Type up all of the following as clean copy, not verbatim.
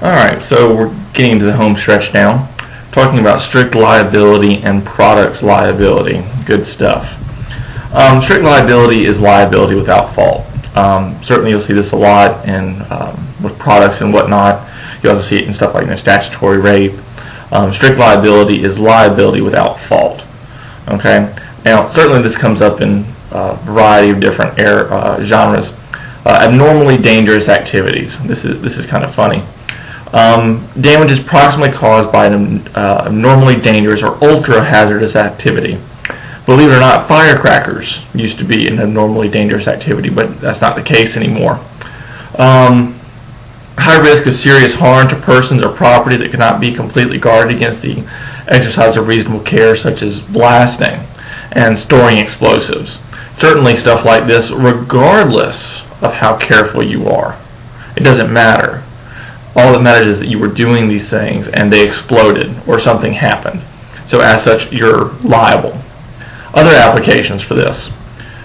Alright, so we're getting into the home stretch now. Talking about strict liability and products liability. Good stuff. Strict liability is liability without fault. Certainly you'll see this a lot with products and whatnot. You also see it in stuff like statutory rape. Strict liability is liability without fault. Okay. Now, certainly this comes up in a variety of different genres. Abnormally dangerous activities. This is kind of funny. Damage is approximately caused by an abnormally dangerous or ultra-hazardous activity. Believe it or not, firecrackers used to be an abnormally dangerous activity, but that's not the case anymore. High risk of serious harm to persons or property that cannot be completely guarded against the exercise of reasonable care, such as blasting and storing explosives. Certainly stuff like this, regardless of how careful you are. It doesn't matter. All that matters is that you were doing these things and they exploded or something happened. So as such, you're liable. Other applications for this.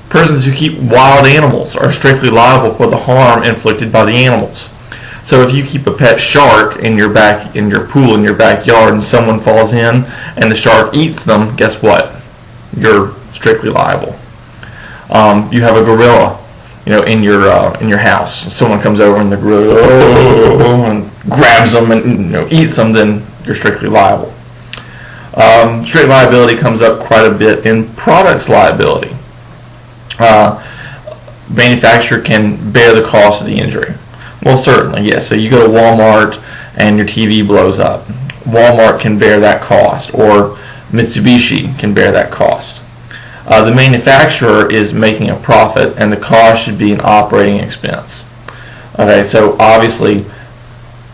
Persons who keep wild animals are strictly liable for the harm inflicted by the animals. So if you keep a pet shark in your pool in your backyard and someone falls in and the shark eats them, guess what? You're strictly liable. You have a gorilla, in your house. Someone comes over and the gorilla and grabs them and eats them, then you're strictly liable. Strict liability comes up quite a bit in products liability. Manufacturer can bear the cost of the injury. Well, certainly, yes. So you go to Walmart and your TV blows up. Walmart can bear that cost, or Mitsubishi can bear that cost. The manufacturer is making a profit, and the cost should be an operating expense. Okay, so obviously,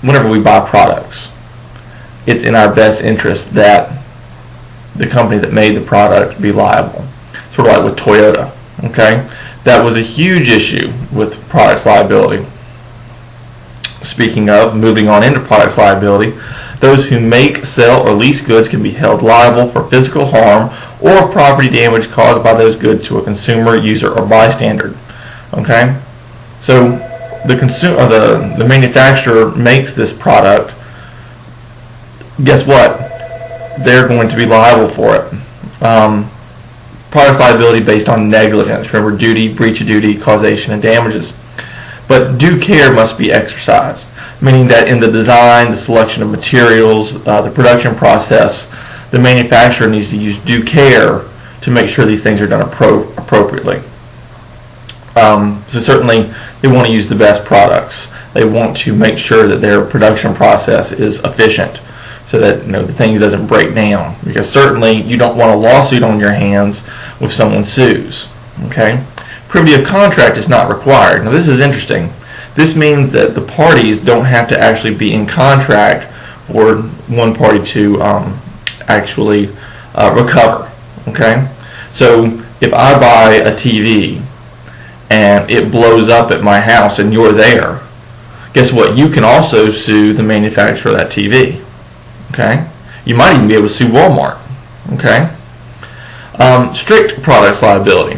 whenever we buy products, it's in our best interest that the company that made the product be liable. Sort of like with Toyota. Okay, that was a huge issue with products liability. Speaking of, moving on into products liability, those who make, sell, or lease goods can be held liable for physical harm or property damage caused by those goods to a consumer, user, or bystander. Okay, so the manufacturer makes this product. Guess what? They're going to be liable for it. Products liability based on negligence. Remember, duty, breach of duty, causation, and damages. But due care must be exercised, meaning that in the design, the selection of materials, the production process, the manufacturer needs to use due care to make sure these things are done appropriately. So certainly they want to use the best products. They want to make sure that their production process is efficient so that the thing doesn't break down. Because certainly you don't want a lawsuit on your hands if someone sues. Okay? Privity of contract is not required. Now this is interesting. This means that the parties don't have to actually be in contract for one party to actually recover. Okay? So if I buy a TV and it blows up at my house and you're there, guess what? You can also sue the manufacturer of that TV. Okay? You might even be able to sue Walmart. Okay? Strict products liability.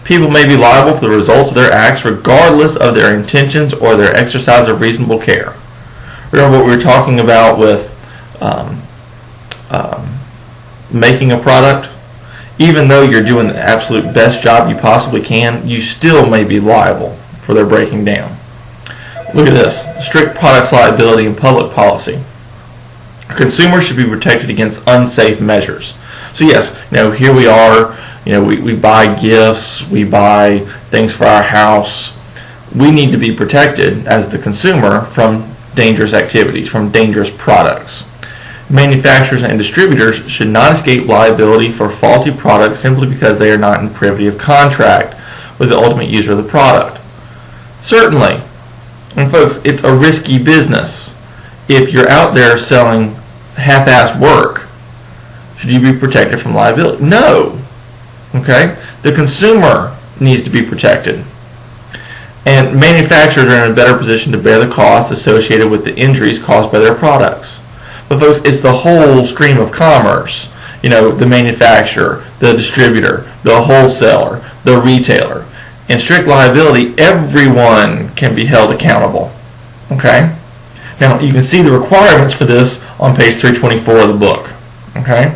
People may be liable for the results of their acts regardless of their intentions or their exercise of reasonable care. Remember what we were talking about with making a product? Even though you're doing the absolute best job you possibly can, you still may be liable for their breaking down. Look at this. Strict products liability and public policy. Consumers should be protected against unsafe measures. So yes, here we are. We buy gifts, we buy things for our house. We need to be protected as the consumer from dangerous activities, from dangerous products. Manufacturers and distributors should not escape liability for faulty products simply because they are not in privity of contract with the ultimate user of the product. Certainly, and folks, it's a risky business. If you're out there selling half-assed work, should you be protected from liability? No. Okay? The consumer needs to be protected. And manufacturers are in a better position to bear the costs associated with the injuries caused by their products. But folks, it's the whole stream of commerce. The manufacturer, the distributor, the wholesaler, the retailer. In strict liability, everyone can be held accountable. Okay? Now, you can see the requirements for this on page 324 of the book. Okay?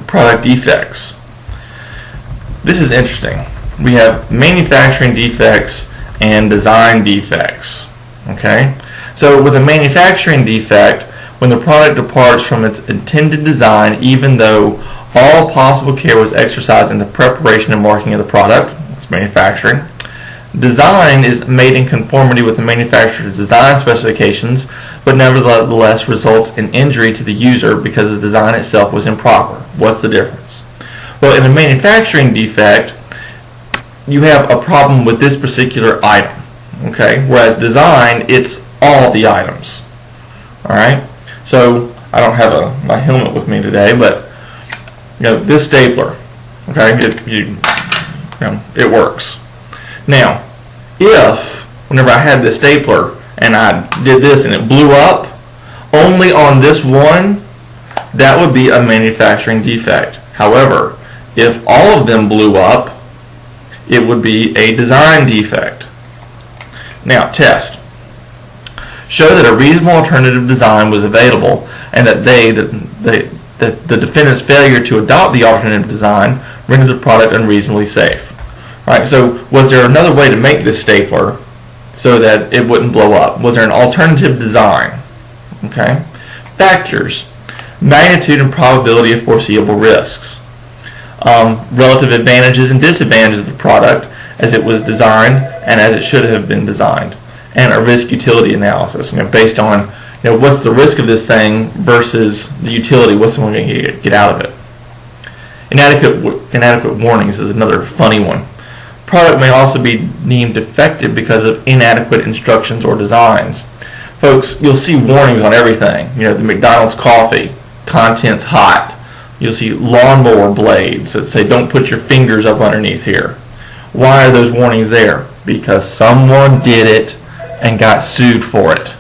Product defects. This is interesting. We have manufacturing defects and design defects. Okay? So with a manufacturing defect, when the product departs from its intended design, even though all possible care was exercised in the preparation and marketing of the product, it's manufacturing. Design is made in conformity with the manufacturer's design specifications, but nevertheless results in injury to the user because the design itself was improper. What's the difference? Well, in a manufacturing defect, you have a problem with this particular item, okay? Whereas design, it's all the items, all right? So I don't have my helmet with me today, but this stapler, okay, it works. Now, if whenever I had this stapler and I did this and it blew up, only on this one, that would be a manufacturing defect. However, if all of them blew up, it would be a design defect. Now, test. Show that a reasonable alternative design was available and that the defendant's failure to adopt the alternative design rendered the product unreasonably safe. All right, so was there another way to make this stapler so that it wouldn't blow up? Was there an alternative design? Okay. Factors. Magnitude and probability of foreseeable risks. Relative advantages and disadvantages of the product as it was designed and as it should have been designed. And a risk-utility analysis, based on what's the risk of this thing versus the utility, what's someone going to get out of it. Inadequate warnings is another funny one. Product may also be deemed defective because of inadequate instructions or designs. Folks, you'll see warnings on everything. The McDonald's coffee, contents hot. You'll see lawnmower blades that say don't put your fingers up underneath here. Why are those warnings there? Because someone did it and got sued for it.